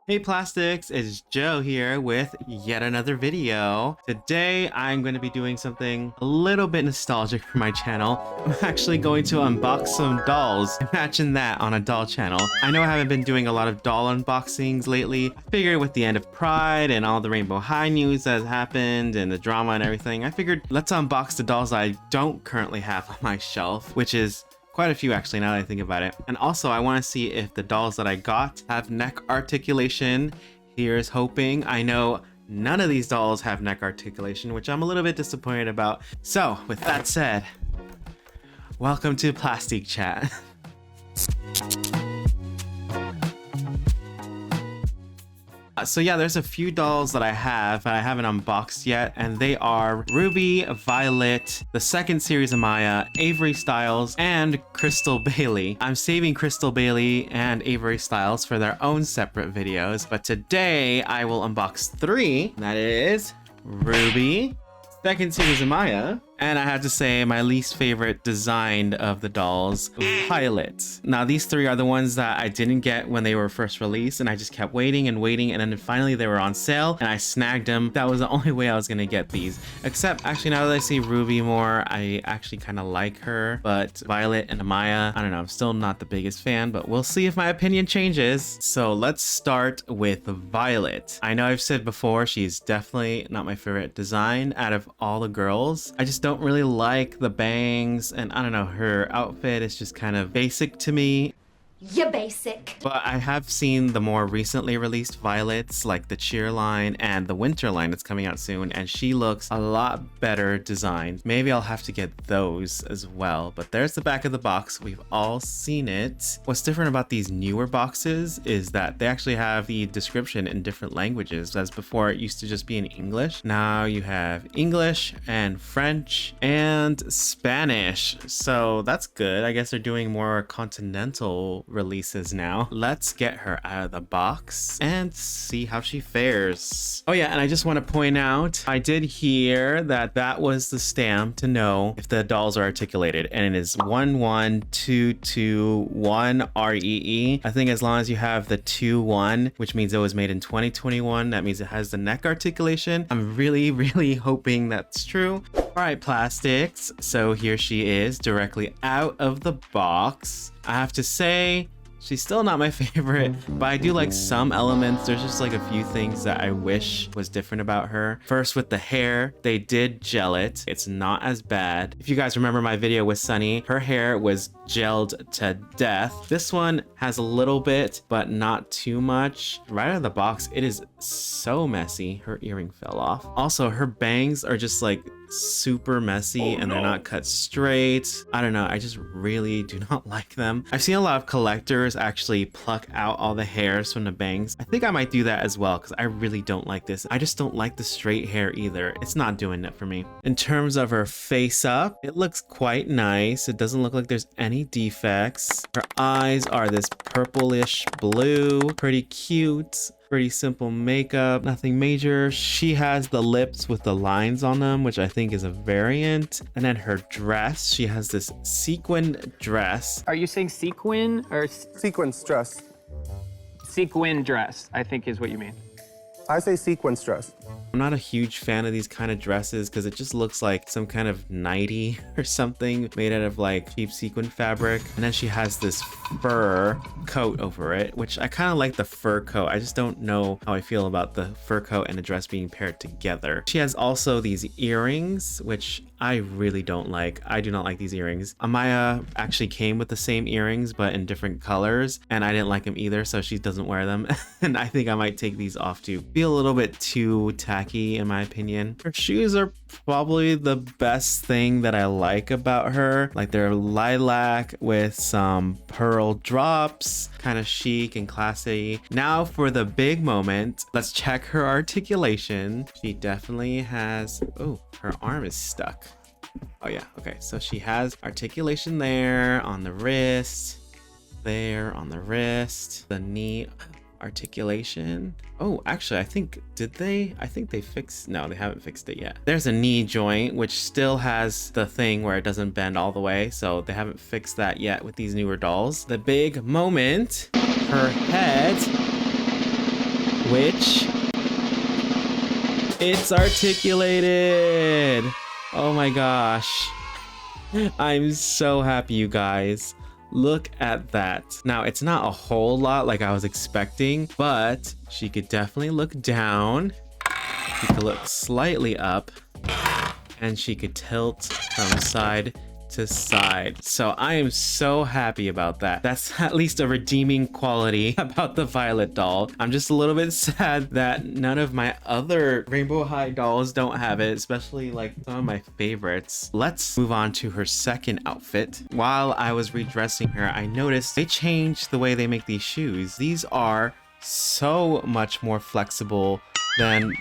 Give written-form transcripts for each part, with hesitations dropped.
Hey Plastics, it's Joe here with yet another video. Today I'm going to be doing something a little bit nostalgic for my channel. I'm actually going to unbox some dolls. Imagine that on a doll channel. I know I haven't been doing a lot of doll unboxings lately. I figured with the end of Pride and all the Rainbow High news that has happened and the drama and everything, I figured let's unbox the dolls I don't currently have on my shelf, which is quite a few actually now that I think about it. And also I want to see if the dolls that I got have neck articulation. Here's hoping. I know none of these dolls have neck articulation, which I'm a little bit disappointed about. So with that said, welcome to Plastique Chat. So yeah, there's a few dolls that I haven't unboxed yet, and they are Ruby, Violet, the second series Amaya, Avery Styles, and Crystal Bailey. I'm saving Crystal Bailey and Avery Styles for their own separate videos, but today I will unbox three. That is Ruby, second series Amaya, and I have to say my least favorite design of the dolls, Violet. Now these three are the ones that I didn't get when they were first released, and I just kept waiting and waiting, and then finally they were on sale and I snagged them. That was the only way I was gonna get these. Except actually now that I see Ruby more, I actually kind of like her, but Violet and Amaya, I don't know, I'm still not the biggest fan, but we'll see if my opinion changes. So let's start with Violet. I know I've said before, she's definitely not my favorite design out of all the girls. I just don't really like the bangs, and I don't know, her outfit is just kind of basic to me. You're basic. But I have seen the more recently released Violets, like the cheer line and the winter line that's coming out soon, and she looks a lot better designed. Maybe I'll have to get those as well. But there's the back of the box. We've all seen it. What's different about these newer boxes is that they actually have the description in different languages, as before it used to just be in English. Now you have English and French and Spanish. So that's good. I guess they're doing more continental releases now. Let's get her out of the box and see how she fares. Oh yeah, and I just want to point out, I did hear that that was the stamp to know if the dolls are articulated, and it is 11221 REE. I think as long as you have the 21, which means it was made in 2021, that means it has the neck articulation. I'm really hoping that's true. All right, Plastics. So here she is directly out of the box. I have to say, she's still not my favorite, but I do like some elements. There's just like a few things that I wish was different about her. First, with the hair, they did gel it. It's not as bad. If you guys remember my video with Sunny, her hair was gelled to death. This one has a little bit, but not too much. Right out of the box, it is so messy. Her earring fell off. Also, her bangs are just like super messy, and they're not cut straight. I don't know, I just really do not like them. I've seen a lot of collectors actually pluck out all the hairs from the bangs. I think I might do that as well, because I really don't like this. I just don't like the straight hair either. It's not doing it for me. In terms of her face up, it looks quite nice. It doesn't look like there's any defects. Her eyes are this purplish blue, pretty cute. Pretty simple makeup, nothing major. She has the lips with the lines on them, which I think is a variant. And then her dress, she has this sequined dress. Are you saying sequin or Sequence dress. sequin dress, I think is what you mean. I say sequence dress. I'm not a huge fan of these kind of dresses because it just looks like some kind of nightie or something made out of like cheap sequin fabric. And then she has this fur coat over it, which I kind of like the fur coat. I just don't know how I feel about the fur coat and the dress being paired together. She has also these earrings, which I really don't like. I do not like these earrings. Amaya actually came with the same earrings, but in different colors, and I didn't like them either, so she doesn't wear them. And I think I might take these off too. Feel a little bit too tacky in my opinion. Her shoes are probably the best thing that I like about her. Like they're lilac with some pearl drops, kind of chic and classy. Now for the big moment, let's check her articulation. She definitely has, oh, her arm is stuck. Oh yeah, okay, so she has articulation there on the wrist, there on the wrist, the knee articulation. Oh, actually, I think they fixed, no, they haven't fixed it yet. There's a knee joint, which still has the thing where it doesn't bend all the way, so they haven't fixed that yet with these newer dolls. The big moment, her head. which it's articulated. Oh my gosh. I'm so happy, you guys. Look at that. Now, it's not a whole lot like I was expecting, but she could definitely look down. She could look slightly up, and she could tilt from side to side. So I am so happy about that. That's at least a redeeming quality about the Violet doll. I'm just a little bit sad that none of my other Rainbow High dolls don't have it, especially like some of my favorites. Let's move on to her second outfit. While I was redressing her, I noticed they changed the way they make these shoes. These are so much more flexible than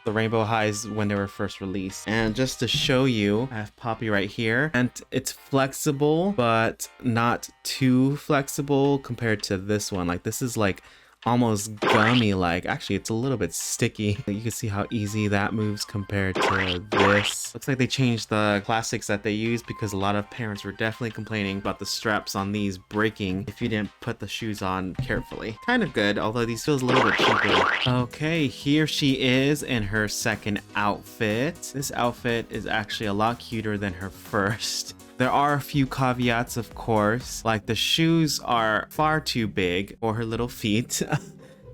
the Rainbow Highs when they were first released. And just to show you, I have Poppy right here, and it's flexible but not too flexible compared to this one. Like, this is like almost gummy like. Actually, it's a little bit sticky. You can see how easy that moves compared to this. Looks like they changed the plastics that they use because a lot of parents were definitely complaining about the straps on these breaking if you didn't put the shoes on carefully. Kind of good, although these feels a little bit cheaper. Okay, here she is in her second outfit. This outfit is actually a lot cuter than her first. There are a few caveats, of course, like the shoes are far too big for her little feet.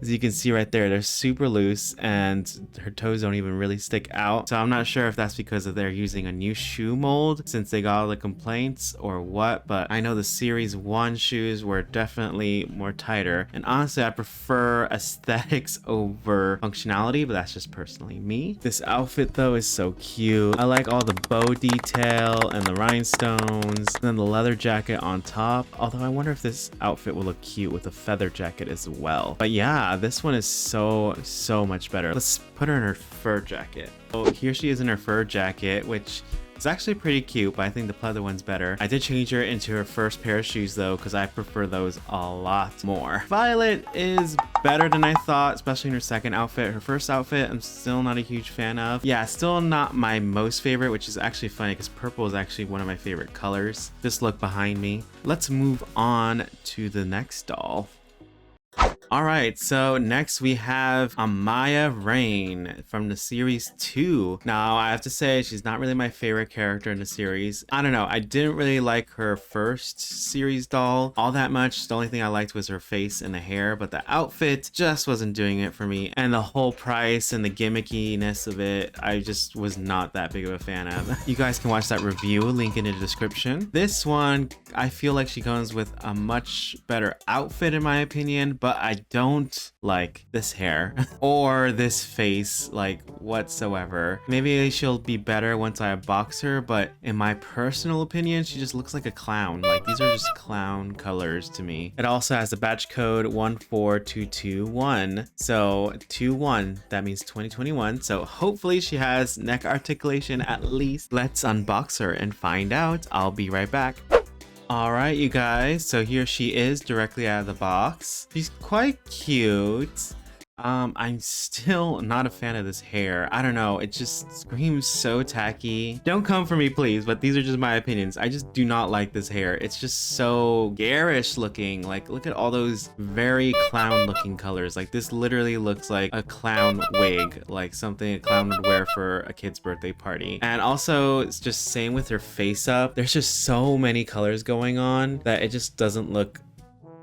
As you can see right there, they're super loose and her toes don't even really stick out. So I'm not sure if that's because of they're using a new shoe mold since they got all the complaints or what, but I know the Series 1 shoes were definitely more tighter. And honestly, I prefer aesthetics over functionality, but that's just personally me. This outfit though is so cute. I like all the bow detail and the rhinestones, and then the leather jacket on top. Although I wonder if this outfit will look cute with a feather jacket as well. But yeah, this one is so much better. Let's put her in her fur jacket. Oh, here she is in her fur jacket, which is actually pretty cute, but I think the pleather one's better. I did change her into her first pair of shoes though, because I prefer those a lot more. Violet is better than I thought, especially in her second outfit. Her first outfit, I'm still not a huge fan of. Yeah, still not my most favorite, which is actually funny because purple is actually one of my favorite colors. Just look behind me. Let's move on to the next doll. All right, so next we have Amaya Raine from the series 2. Now, I have to say she's not really my favorite character in the series. I don't know, I didn't really like her first series doll all that much. The only thing I liked was her face and the hair, but the outfit just wasn't doing it for me. And the whole price and the gimmickiness of it, I just was not that big of a fan of. You guys can watch that review, link in the description. This one, I feel like she comes with a much better outfit in my opinion, but I don't like this hair or this face like whatsoever. Maybe she'll be better once I unbox her, but in my personal opinion, she just looks like a clown. Like, these are just clown colors to me. It also has the batch code 14221. So 21, that means 2021. So hopefully she has neck articulation at least. Let's unbox her and find out. I'll be right back. All right, you guys, so here she is directly out of the box. She's quite cute. I'm still not a fan of this hair. I don't know, it just screams so tacky. Don't come for me, please, but these are just my opinions. I just do not like this hair. It's just so garish looking. Like, look at all those very clown looking colors. Like, this literally looks like a clown wig, like something a clown would wear for a kid's birthday party. And also, it's just same with her face up. There's just so many colors going on that it just doesn't look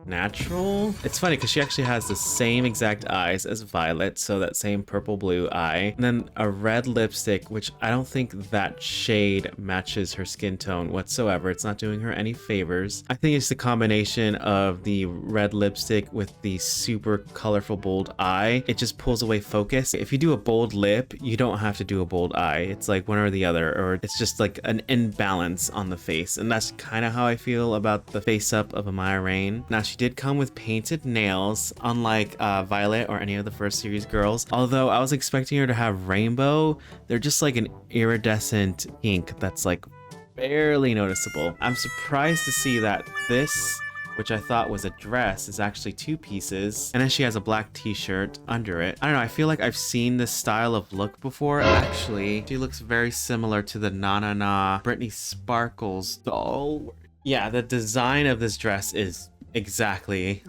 natural. It's funny because she actually has the same exact eyes as Violet, so that same purple blue eye, and then a red lipstick, which I don't think that shade matches her skin tone whatsoever. It's not doing her any favors. I think it's the combination of the red lipstick with the super colorful bold eye. It just pulls away focus. If you do a bold lip, you don't have to do a bold eye. It's like one or the other, or it's just like an imbalance on the face, and that's kind of how I feel about the face up of Amaya Raine. Now, she did come with painted nails, unlike Violet or any of the first series girls. Although I was expecting her to have rainbow, they're just like an iridescent pink that's like barely noticeable. I'm surprised to see that this, which I thought was a dress, is actually two pieces. And then she has a black t-shirt under it. I don't know, I feel like I've seen this style of look before. Actually, she looks very similar to the Na Na Na Britney Sparkles doll. Yeah, the design of this dress is exactly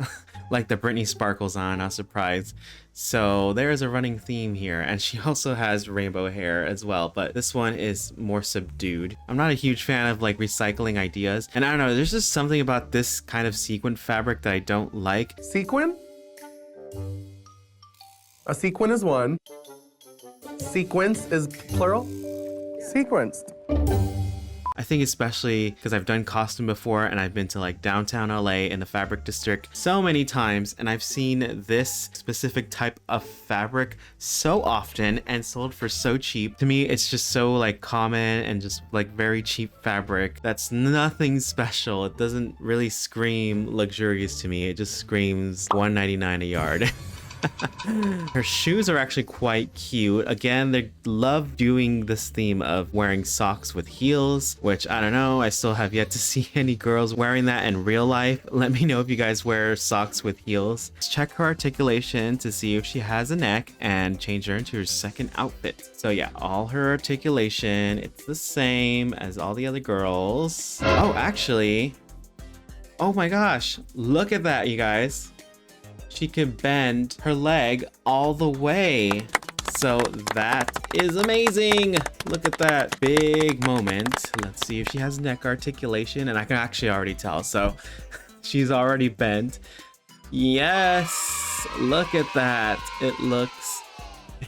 like the Britney sparkles on, not surprised. So there is a running theme here, and she also has rainbow hair as well, but this one is more subdued. I'm not a huge fan of like recycling ideas, and I don't know, there's just something about this kind of sequin fabric that I don't like. Sequin? A sequin is one. Sequence is plural. Sequenced. I think especially because I've done costume before and I've been to like downtown LA in the fabric district so many times, and I've seen this specific type of fabric so often and sold for so cheap. To me, it's just so like common and just like very cheap fabric. That's nothing special. It doesn't really scream luxurious to me. It just screams $1.99 a yard. Her shoes are actually quite cute. Again, they love doing this theme of wearing socks with heels, which I don't know. I still have yet to see any girls wearing that in real life. Let me know if you guys wear socks with heels. Let's check her articulation to see if she has a neck and change her into her second outfit. So yeah, all her articulation, it's the same as all the other girls. Oh, actually, oh my gosh, look at that, you guys. She could bend her leg all the way. So that is amazing. Look at that big moment. Let's see if she has neck articulation, and I can actually already tell. So she's already bent. Yes, look at that. It looks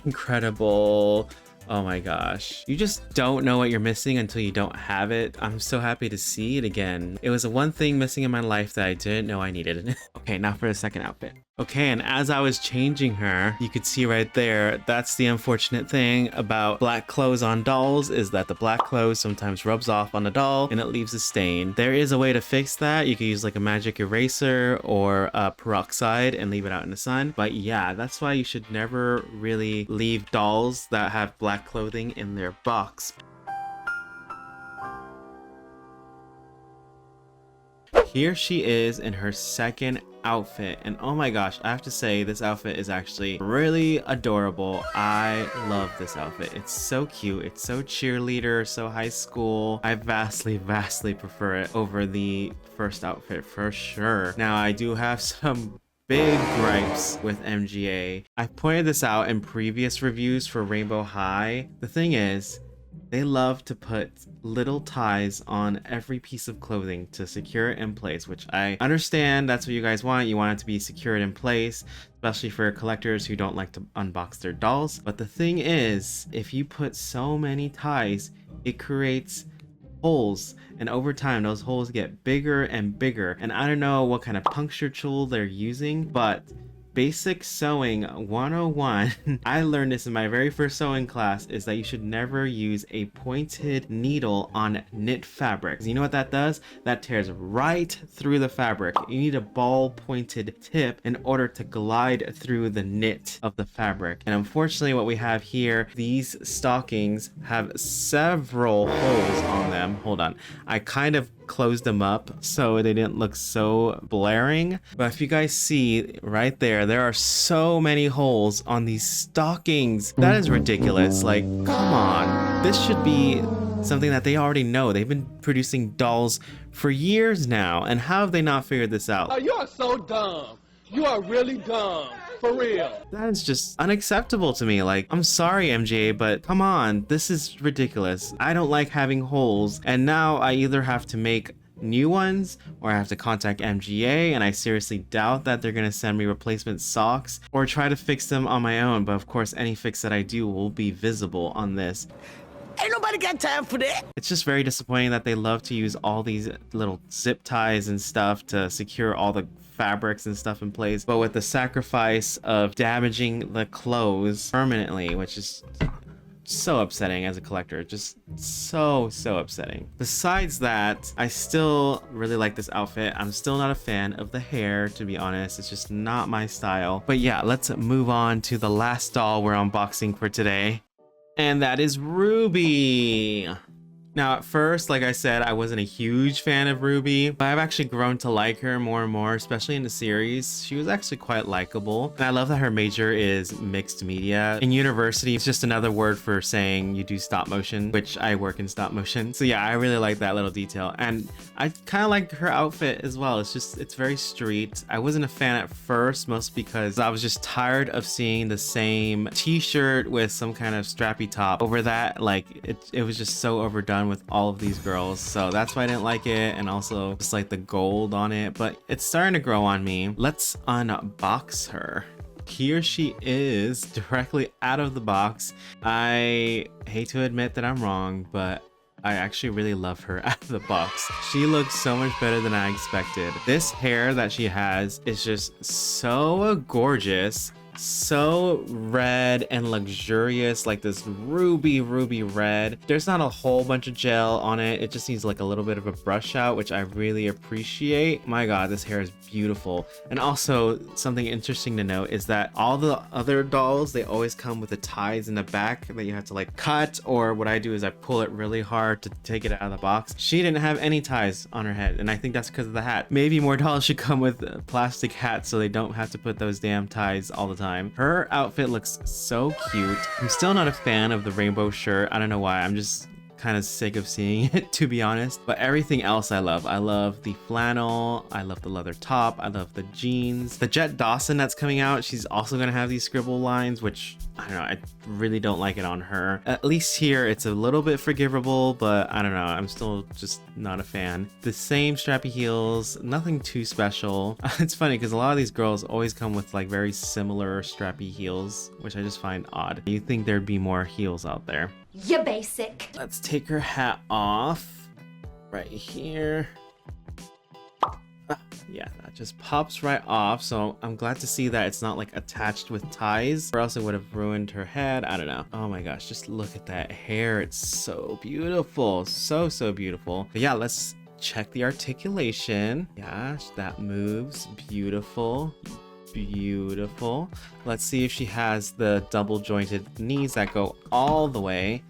incredible. Oh my gosh. You just don't know what you're missing until you don't have it. I'm so happy to see it again. It was the one thing missing in my life that I didn't know I needed. Okay, now for the second outfit. Okay, and as I was changing her, you could see right there, that's the unfortunate thing about black clothes on dolls, is that the black clothes sometimes rubs off on the doll and it leaves a stain. There is a way to fix that. You could use like a magic eraser or peroxide and leave it out in the sun. But yeah, that's why you should never really leave dolls that have black clothing in their box. Here she is in her second outfit, and oh my gosh, I have to say this outfit is actually really adorable. I love this outfit. It's so cute. It's so cheerleader, so high school. I vastly prefer it over the first outfit for sure. Now I do have some big gripes with MGA. I've pointed this out in previous reviews for Rainbow High. The thing is, they love to put little ties on every piece of clothing to secure it in place, which I understand. That's what you guys want. You want it to be secured in place, especially for collectors who don't like to unbox their dolls. But the thing is, if you put so many ties, it creates holes, and over time those holes get bigger and bigger. And I don't know what kind of puncture tool they're using, but Basic Sewing 101, I learned this in my very first sewing class, is that you should never use a pointed needle on knit fabric. You know what that does? That tears right through the fabric. You need a ball pointed tip in order to glide through the knit of the fabric. And unfortunately what we have here, these stockings have several holes on them. Hold on, I kind of closed them up so they didn't look so blaring, but if you guys see right there, there are so many holes on these stockings. That is ridiculous. Like, come on, this should be something that they already know. They've been producing dolls for years now, and how have they not figured this out? Oh, you are so dumb. You are really dumb. For real. That is just unacceptable to me. Like, I'm sorry, MJ, but come on, this is ridiculous. I don't like having holes, and now I either have to make new ones or I have to contact MGA, and I seriously doubt that they're gonna send me replacement socks, or try to fix them on my own. But of course, any fix that I do will be visible on this. Ain't nobody got time for that. It's just very disappointing that they love to use all these little zip ties and stuff to secure all the fabrics and stuff in place, but with the sacrifice of damaging the clothes permanently, which is so upsetting as a collector. Just so upsetting. Besides that, I still really like this outfit. I'm still not a fan of the hair, to be honest. It's just not my style. But yeah, let's move on to the last doll we're unboxing for today, and that is Ruby. Now, at first, like I said, I wasn't a huge fan of Ruby, but I've actually grown to like her more and more, especially in the series. She was actually quite likable. And I love that her major is mixed media. In university, it's just another word for saying you do stop motion, which I work in stop motion. So yeah, I really like that little detail. And I kind of like her outfit as well. It's very street. I wasn't a fan at first, mostly because I was just tired of seeing the same t-shirt with some kind of strappy top over that. Like it was just so overdone with all of these girls, so that's why I didn't like it. And also just like the gold on it, but it's starting to grow on me. Let's unbox her. Here she is, directly out of the box. I hate to admit that I'm wrong, but I actually really love her out of the box. She looks so much better than I expected. This hair that she has is just so gorgeous. So red and luxurious, like this ruby red. There's not a whole bunch of gel on it. It just needs like a little bit of a brush out, which I really appreciate. My god, this hair is beautiful. And also something interesting to note is that all the other dolls, they always come with the ties in the back that you have to like cut, or what I do is I pull it really hard to take it out of the box. She didn't have any ties on her head, and I think that's because of the hat. Maybe more dolls should come with plastic hats so they don't have to put those damn ties all the time. Her outfit looks so cute. I'm still not a fan of the rainbow shirt. I don't know why. I'm just kind of sick of seeing it, to be honest. But everything else I love. I love the flannel. I love the leather top. I love the jeans. The Jet Dawson that's coming out, she's also going to have these scribble lines, which I don't know. I really don't like it on her. At least here, it's a little bit forgivable, but I don't know. I'm still just not a fan. The same strappy heels, nothing too special. It's funny because a lot of these girls always come with like very similar strappy heels, which I just find odd. You think there'd be more heels out there. You basic. Let's take her hat off right here. Yeah, that just pops right off. So I'm glad to see that it's not like attached with ties, or else it would have ruined her head. I don't know. Oh my gosh, just look at that hair. It's so beautiful. So beautiful. But yeah, let's check the articulation. Gosh, that moves. Beautiful. Beautiful. Let's see if she has the double jointed knees that go all the way.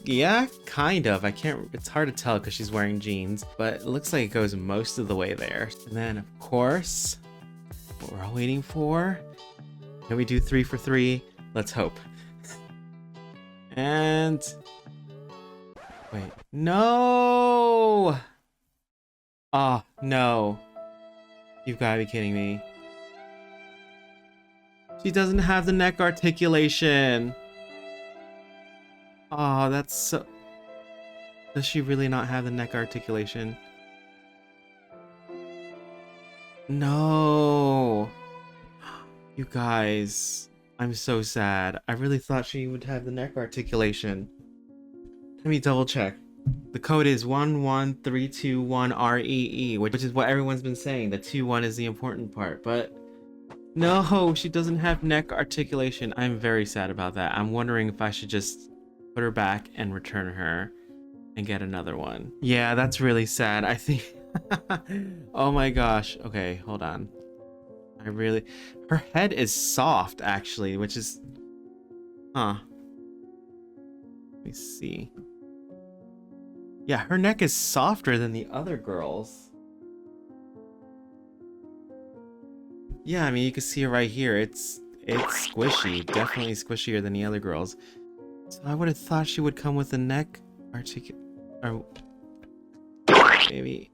Yeah, kind of. I can't, it's hard to tell because she's wearing jeans, but it looks like it goes most of the way there. And then of course, what we're all waiting for. Can we do 3 for 3? Let's hope. And wait, no! Oh, no. You've got to be kidding me. She doesn't have the neck articulation. Oh, that's so... Does she really not have the neck articulation? No. You guys, I'm so sad. I really thought she would have the neck articulation. Let me double check. The code is 11321REE, which is what everyone's been saying. The 21 is the important part, but no, she doesn't have neck articulation. I'm very sad about that. I'm wondering if I should just put her back and return her and get another one. Yeah, that's really sad. I think... Oh my gosh. Okay, hold on. Her head is soft, actually, which is... Huh. Let me see. Yeah, her neck is softer than the other girls. Yeah, I mean, you can see it right here. It's squishy. Definitely squishier than the other girls. So I would have thought she would come with a neck or maybe...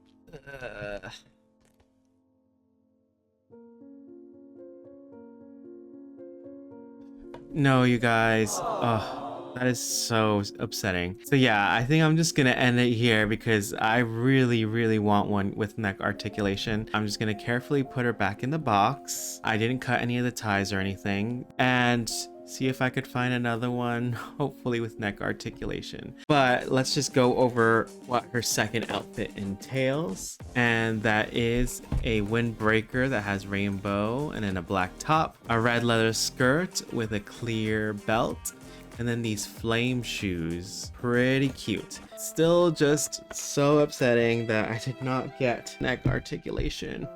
No, you guys. Oh, that is so upsetting. So yeah, I think I'm just gonna end it here because I really want one with neck articulation. I'm just gonna carefully put her back in the box. I didn't cut any of the ties or anything, and see if I could find another one, hopefully with neck articulation. But let's just go over what her second outfit entails. And that is a windbreaker that has rainbow and then a black top, a red leather skirt with a clear belt, and then these flame shoes. Pretty cute. Still just so upsetting that I did not get neck articulation.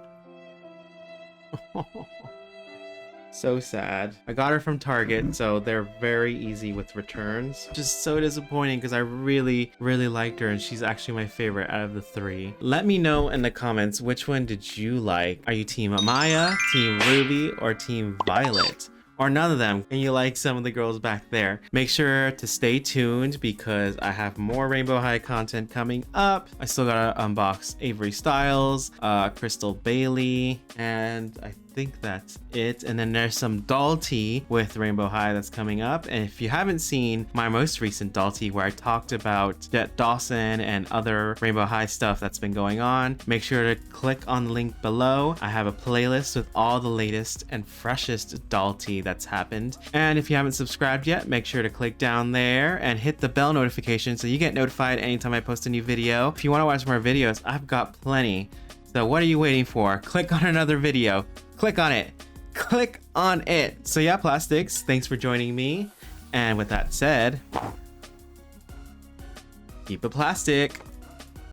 So sad. I got her from Target, so they're very easy with returns. Just so disappointing because I really liked her and she's actually my favorite out of the 3. Let me know in the comments, which one did you like? Are you Team Amaya, Team Ruby, or Team Violet? Or none of them, and you like some of the girls back there. Make sure to stay tuned because I have more Rainbow High content coming up. I still gotta unbox Avery Styles, Crystal Bailey, and I think that's it. And then there's some doll tea with Rainbow High that's coming up. And if you haven't seen my most recent doll tea where I talked about Jet Dawson and other Rainbow High stuff that's been going on, make sure to click on the link below. I have a playlist with all the latest and freshest doll tea that's happened. And if you haven't subscribed yet, make sure to click down there and hit the bell notification so you get notified anytime I post a new video. If you want to watch more videos, I've got plenty. So what are you waiting for? Click on another video. Click on it. Click on it. So yeah, Plastics, thanks for joining me. And with that said, keep it plastic.